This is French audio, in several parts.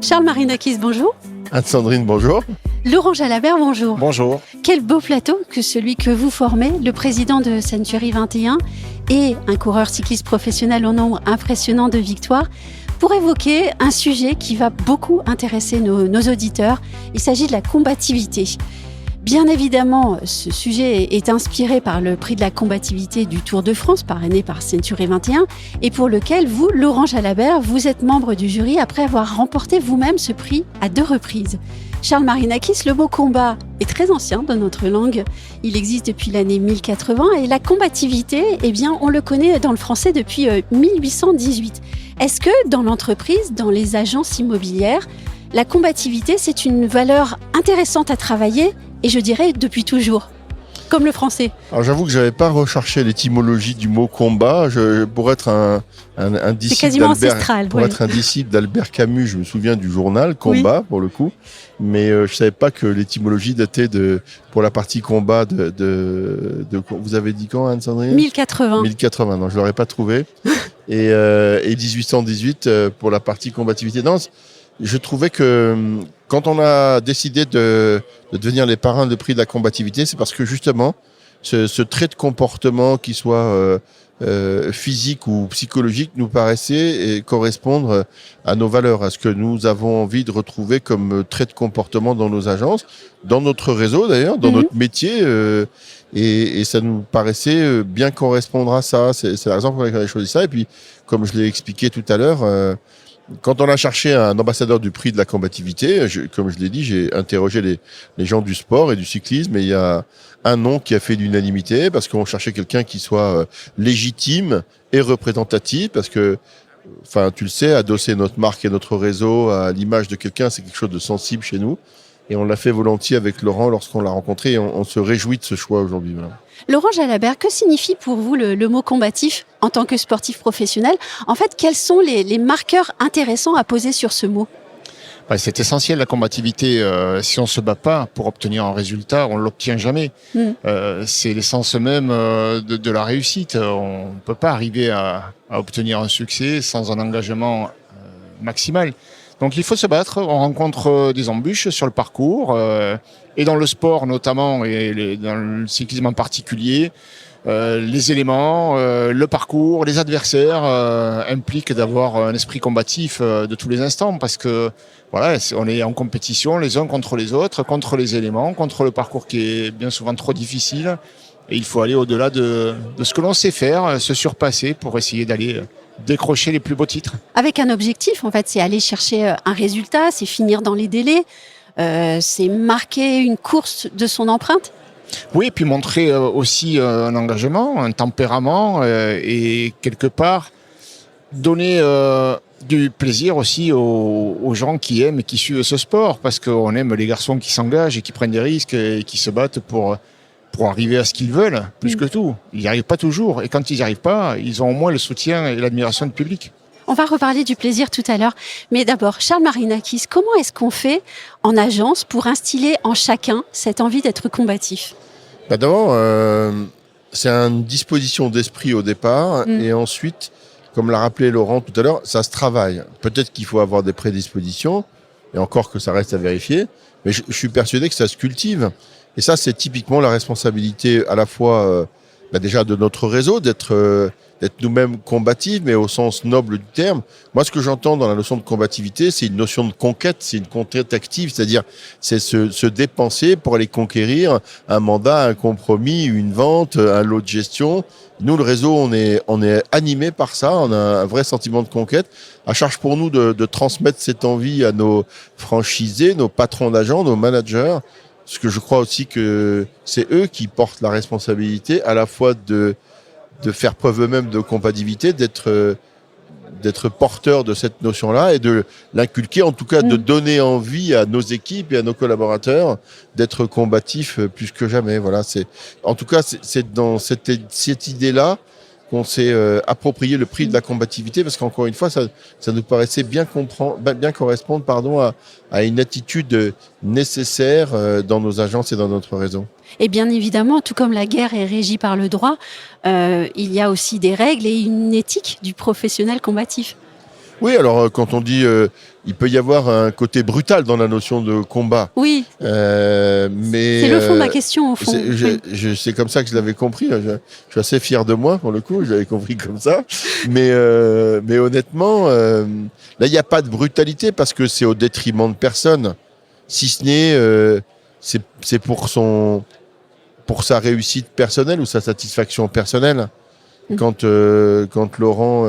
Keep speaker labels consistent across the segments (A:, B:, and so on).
A: Charles Marinakis, bonjour.
B: Anne-Sandrine, bonjour.
A: Laurent Jalabert, bonjour.
C: Bonjour.
A: Quel beau plateau que celui que vous formez, le président de Century 21 et un coureur cycliste professionnel au nombre impressionnant de victoires, pour évoquer un sujet qui va beaucoup intéresser nos auditeurs. Il s'agit de la combativité. Bien évidemment, ce sujet est inspiré par le prix de la combativité du Tour de France, parrainé par Century 21, et pour lequel vous, Laurent Jalabert, vous êtes membre du jury après avoir remporté vous-même ce prix à 2 reprises. Charles Marinakis, le mot combat est très ancien dans notre langue. Il existe depuis l'année 1080 et la combativité, eh bien, on le connaît dans le français depuis 1818. Est-ce que dans l'entreprise, dans les agences immobilières, la combativité, c'est une valeur intéressante à travailler et je dirais depuis toujours, comme le français?
B: Alors j'avoue que je n'avais pas recherché l'étymologie du mot combat. Pour être un disciple d'Albert Camus, je me souviens du journal Combat, oui, pour le coup. Mais je ne savais pas que l'étymologie datait pour la partie combat de vous avez dit quand, Anne-Sandrine?
A: 1080.
B: 1080, non, je ne l'aurais pas trouvé. et 1818 pour la partie combativité. Non, je trouvais que quand on a décidé de devenir les parrains de prix de la combativité, c'est parce que justement, ce trait de comportement, qui soit physique ou psychologique, nous paraissait correspondre à nos valeurs, à ce que nous avons envie de retrouver comme trait de comportement dans nos agences, dans notre réseau d'ailleurs, dans notre métier, et ça nous paraissait bien correspondre à ça. C'est la raison pour laquelle on a choisi ça. Et puis, comme je l'ai expliqué tout à l'heure, quand on a cherché un ambassadeur du prix de la combativité, comme je l'ai dit, j'ai interrogé les gens du sport et du cyclisme, et il y a un nom qui a fait l'unanimité, parce qu'on cherchait quelqu'un qui soit légitime et représentatif, parce que, enfin, tu le sais, adosser notre marque et notre réseau à l'image de quelqu'un, c'est quelque chose de sensible chez nous. Et on l'a fait volontiers avec Laurent lorsqu'on l'a rencontré, et on se réjouit de ce choix aujourd'hui. Voilà.
A: Laurent Jalabert, que signifie pour vous le mot combatif en tant que sportif professionnel? En fait, quels sont les marqueurs intéressants à poser sur ce mot?
C: C'est essentiel, la combativité. Si on ne se bat pas pour obtenir un résultat, on ne l'obtient jamais. C'est l'essence même de la réussite. On ne peut pas arriver à obtenir un succès sans un engagement maximal. Donc il faut se battre, on rencontre des embûches sur le parcours, et dans le sport notamment, et dans le cyclisme en particulier, les éléments, le parcours, les adversaires impliquent d'avoir un esprit combatif de tous les instants, parce que voilà, on est en compétition les uns contre les autres, contre les éléments, contre le parcours qui est bien souvent trop difficile, et il faut aller au-delà de ce que l'on sait faire, se surpasser pour essayer d'aller décrocher les plus beaux titres.
A: Avec un objectif, en fait, c'est aller chercher un résultat, c'est finir dans les délais, c'est marquer une course de son empreinte.
C: Oui, et puis montrer aussi un engagement, un tempérament, et quelque part donner du plaisir aussi aux gens qui aiment et qui suivent ce sport, parce qu'on aime les garçons qui s'engagent et qui prennent des risques et qui se battent pour arriver à ce qu'ils veulent, plus que tout. Ils n'y arrivent pas toujours. Et quand ils n'y arrivent pas, ils ont au moins le soutien et l'admiration du public.
A: On va reparler du plaisir tout à l'heure. Mais d'abord, Charles Marinakis, comment est-ce qu'on fait en agence pour instiller en chacun cette envie d'être combatif?
B: D'abord, c'est une disposition d'esprit au départ. Et ensuite, comme l'a rappelé Laurent tout à l'heure, ça se travaille. Peut-être qu'il faut avoir des prédispositions, et encore que ça reste à vérifier. Mais je suis persuadé que ça se cultive. Et ça, c'est typiquement la responsabilité à la fois déjà de notre réseau, d'être nous-mêmes combatifs, mais au sens noble du terme. Moi, ce que j'entends dans la notion de combativité, c'est une notion de conquête, c'est une conquête active, c'est-à-dire c'est se dépenser pour aller conquérir un mandat, un compromis, une vente, un lot de gestion. Nous, le réseau, on est animé par ça, on a un vrai sentiment de conquête. À charge pour nous de transmettre cette envie à nos franchisés, nos patrons d'agents, nos managers. Parce que je crois aussi que c'est eux qui portent la responsabilité à la fois de faire preuve eux-mêmes de compatibilité, d'être porteurs de cette notion-là et de l'inculquer, en tout cas de donner envie à nos équipes et à nos collaborateurs d'être combatifs plus que jamais. Voilà, en tout cas, c'est dans cette idée-là qu'on s'est approprié le prix de la combativité, parce qu'encore une fois, ça nous paraissait bien correspondre à une attitude nécessaire dans nos agences et dans notre réseau.
A: Et bien évidemment, tout comme la guerre est régie par le droit, il y a aussi des règles et une éthique du professionnel combatif.
B: Oui, alors quand on dit il peut y avoir un côté brutal dans la notion de combat.
A: Oui.
B: Mais
A: c'est le fond de ma question, au fond.
B: C'est comme ça que je l'avais compris. Je suis assez fier de moi, pour le coup. Je l'avais compris comme ça. Mais honnêtement, là, il n'y a pas de brutalité parce que c'est au détriment de personne. Si ce n'est, c'est pour sa réussite personnelle ou sa satisfaction personnelle. Quand Laurent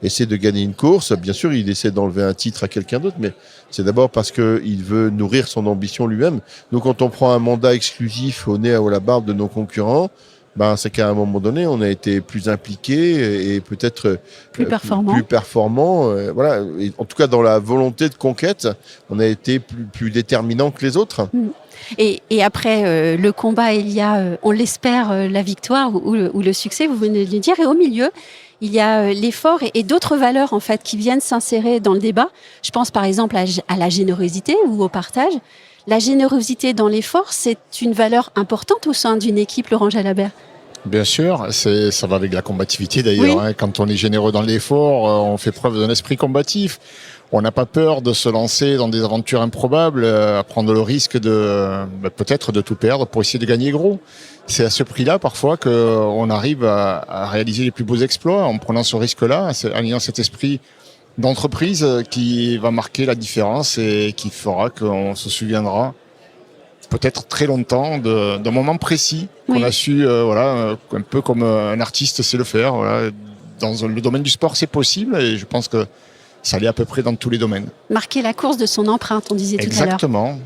B: essaie de gagner une course, bien sûr, il essaie d'enlever un titre à quelqu'un d'autre, mais c'est d'abord parce qu'il veut nourrir son ambition lui-même. Nous, quand on prend un mandat exclusif au nez ou à la barbe de nos concurrents, c'est qu'à un moment donné, on a été plus impliqué et peut-être
A: plus
B: performant. Voilà. Et en tout cas, dans la volonté de conquête, on a été plus déterminant que les autres.
A: Et après le combat, il y a, on l'espère, la victoire ou le succès, vous venez de le dire. Et au milieu, il y a l'effort et d'autres valeurs en fait qui viennent s'insérer dans le débat. Je pense par exemple à la générosité ou au partage. La générosité dans l'effort, c'est une valeur importante au sein d'une équipe, Laurent Jalabert.
C: Bien sûr, ça va avec la combativité d'ailleurs.
A: Oui.
C: Quand on est généreux dans l'effort, on fait preuve d'un esprit combatif. On n'a pas peur de se lancer dans des aventures improbables, à prendre le risque peut-être de tout perdre pour essayer de gagner gros. C'est à ce prix-là parfois qu'on arrive à réaliser les plus beaux exploits en prenant ce risque-là, en ayant cet esprit d'entreprise qui va marquer la différence et qui fera qu'on se souviendra peut-être très longtemps d'un moment précis qu'on a su, un peu comme un artiste sait le faire. Voilà. Dans le domaine du sport, c'est possible et je pense que ça l'est à peu près dans tous les domaines.
A: Marquer la course de son empreinte, on disait tout à l'heure.
C: Exactement.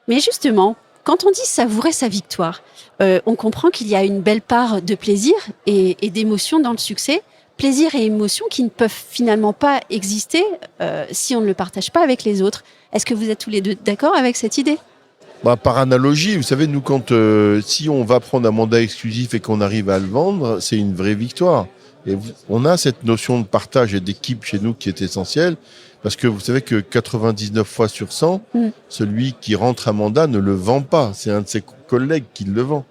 A: Mais justement, quand on dit savourer sa victoire, on comprend qu'il y a une belle part de plaisir et d'émotion dans le succès. Plaisir et émotion qui ne peuvent finalement pas exister si on ne le partage pas avec les autres. Est-ce que vous êtes tous les deux d'accord avec cette idée ?
B: Par analogie, vous savez, nous, si on va prendre un mandat exclusif et qu'on arrive à le vendre, c'est une vraie victoire. Et on a cette notion de partage et d'équipe chez nous qui est essentielle, parce que vous savez que 99 fois sur 100, celui qui rentre un mandat ne le vend pas. C'est un de ses collègues qui le vend.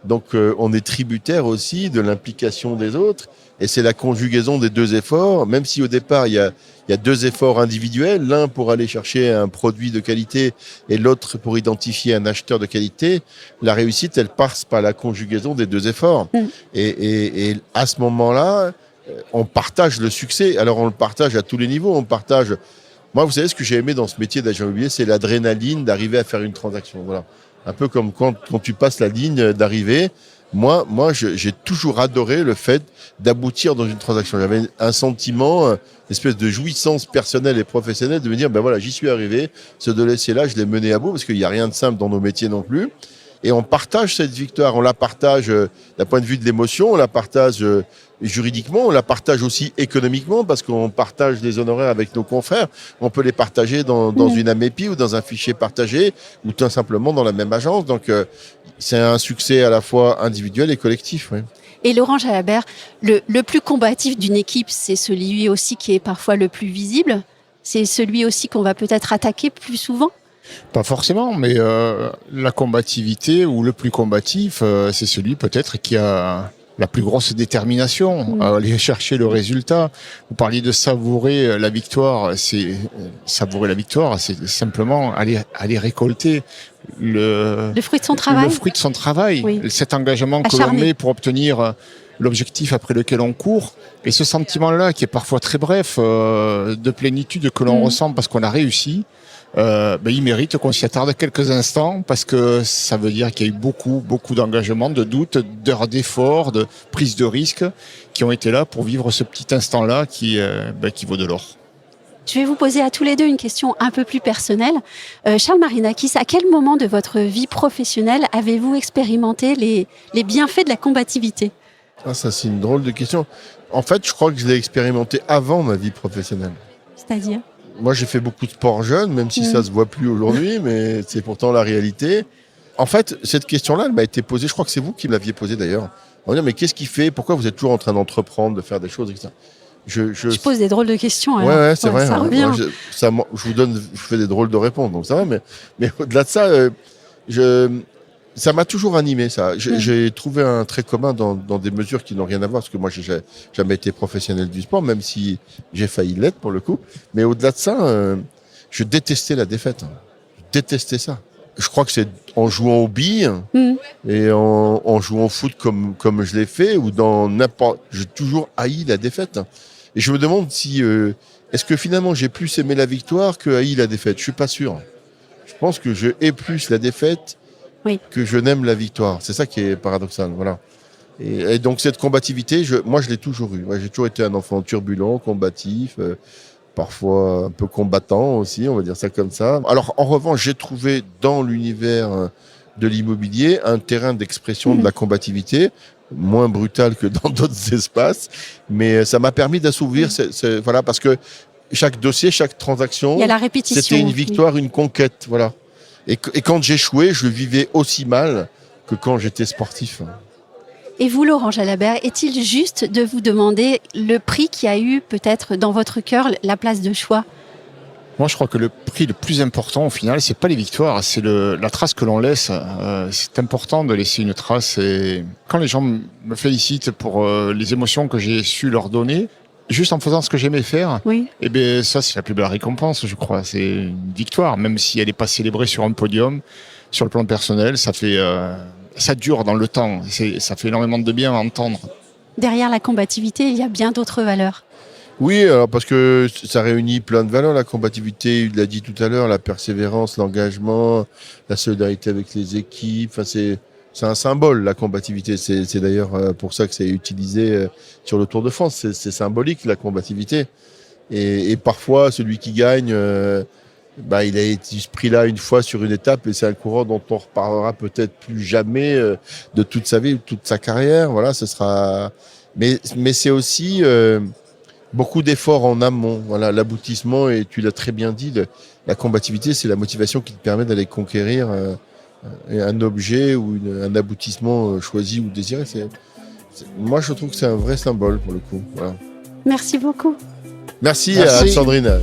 B: Donc on est tributaire aussi de l'implication des autres, et c'est la conjugaison des deux efforts, même si au départ il y a deux efforts individuels, l'un pour aller chercher un produit de qualité et l'autre pour identifier un acheteur de qualité. La réussite, elle passe par la conjugaison des deux efforts. Et à ce moment-là, on partage le succès. Alors on le partage à tous les niveaux. Moi, vous savez, ce que j'ai aimé dans ce métier d'agent immobilier, c'est l'adrénaline d'arriver à faire une transaction. Voilà. Un peu comme quand tu passes la ligne d'arrivée. Moi, j'ai toujours adoré le fait d'aboutir dans une transaction. J'avais un sentiment, une espèce de jouissance personnelle et professionnelle de me dire, j'y suis arrivé. Ce dossier-là, je l'ai mené à bout parce qu'il n'y a rien de simple dans nos métiers non plus. Et on partage cette victoire. On la partage d'un point de vue de l'émotion, on la partage juridiquement, on la partage aussi économiquement parce qu'on partage les honoraires avec nos confrères. On peut les partager dans une AMEPI ou dans un fichier partagé ou tout simplement dans la même agence. Donc, c'est un succès à la fois individuel et collectif. Oui.
A: Et Laurent Jalabert, le plus combatif d'une équipe, c'est celui aussi qui est parfois le plus visible. C'est celui aussi qu'on va peut-être attaquer plus souvent.
C: Pas forcément, mais la combativité ou le plus combatif, c'est celui peut-être qui a la plus grosse détermination à aller chercher le résultat. Vous parliez de savourer la victoire, c'est simplement aller récolter le
A: fruit de son travail.
C: Le fruit de son travail, cet engagement que l'on met pour obtenir l'objectif après lequel on court. Et ce sentiment-là, qui est parfois très bref, de plénitude que l'on ressent parce qu'on a réussi, il mérite qu'on s'y attarde quelques instants parce que ça veut dire qu'il y a eu beaucoup d'engagement, de doutes, d'heures d'efforts, de prise de risques qui ont été là pour vivre ce petit instant-là qui vaut de l'or.
A: Je vais vous poser à tous les deux une question un peu plus personnelle. Charles Marinakis, à quel moment de votre vie professionnelle avez-vous expérimenté les bienfaits de la combativité ?
B: Ça, c'est une drôle de question. En fait, je crois que je l'ai expérimenté avant ma vie professionnelle.
A: C'est-à-dire ?
B: Moi, j'ai fait beaucoup de sport jeune, même si ça se voit plus aujourd'hui, mais c'est pourtant la réalité. En fait, cette question-là, elle m'a été posée, je crois que c'est vous qui me l'aviez posée d'ailleurs. On va dire, mais qu'est-ce qui fait, pourquoi vous êtes toujours en train d'entreprendre, de faire des choses, etc. Je
A: pose des drôles de questions. Alors.
B: Ouais, c'est vrai.
A: Ça revient.
B: Je fais des drôles de réponses, donc ça va, mais au-delà de ça, Ça m'a toujours animé, ça. J'ai trouvé un trait commun dans des mesures qui n'ont rien à voir, parce que moi, j'ai jamais été professionnel du sport, même si j'ai failli l'être pour le coup. Mais au-delà de ça, je détestais la défaite. Je détestais ça. Je crois que c'est en jouant aux billes et en jouant au foot comme je l'ai fait, ou dans n'importe... J'ai toujours haï la défaite. Et je me demande si... est-ce que finalement, j'ai plus aimé la victoire que haï la défaite? Je suis pas sûr. Je pense que je hais plus la défaite que je n'aime la victoire. C'est ça qui est paradoxal, voilà. Et donc cette combativité, moi je l'ai toujours eu. J'ai toujours été un enfant turbulent, combatif, parfois un peu combattant aussi, on va dire ça comme ça. Alors en revanche, j'ai trouvé dans l'univers de l'immobilier un terrain d'expression de la combativité, moins brutal que dans d'autres espaces, mais ça m'a permis d'assouvir, voilà, parce que chaque dossier, chaque transaction,
A: il y a la répétition,
B: c'était une victoire, une conquête, voilà. Et quand j'échouais, je vivais aussi mal que quand j'étais sportif.
A: Et vous, Laurent Jalabert, est-il juste de vous demander le prix qui a eu peut-être dans votre cœur la place de choix?
C: Moi, je crois que le prix le plus important, au final, c'est pas les victoires, c'est la trace que l'on laisse. C'est important de laisser une trace. Et quand les gens me félicitent pour les émotions que j'ai su leur donner, juste en faisant ce que j'aimais faire, et bien ça, c'est la plus belle récompense, je crois. C'est une victoire, même si elle n'est pas célébrée sur un podium. Sur le plan personnel, ça fait, ça dure dans le temps. Ça fait énormément de bien à entendre.
A: Derrière la combativité, il y a bien d'autres valeurs.
B: Oui, alors parce que ça réunit plein de valeurs, la combativité, il l'a dit tout à l'heure, la persévérance, l'engagement, la solidarité avec les équipes. Enfin, c'est un symbole, la combativité. C'est d'ailleurs pour ça que c'est utilisé sur le Tour de France. C'est symbolique, la combativité. Et parfois, celui qui gagne, il a été ce prix-là une fois sur une étape, et c'est un coureur dont on reparlera peut-être plus jamais de toute sa vie, de toute sa carrière. Voilà, ce sera. Mais c'est aussi beaucoup d'efforts en amont. Voilà, l'aboutissement, et tu l'as très bien dit, la combativité, c'est la motivation qui te permet d'aller conquérir un objet ou un aboutissement choisi ou désiré. Moi, je trouve que c'est un vrai symbole pour le coup. Voilà.
A: Merci beaucoup.
B: Merci à Sandrine.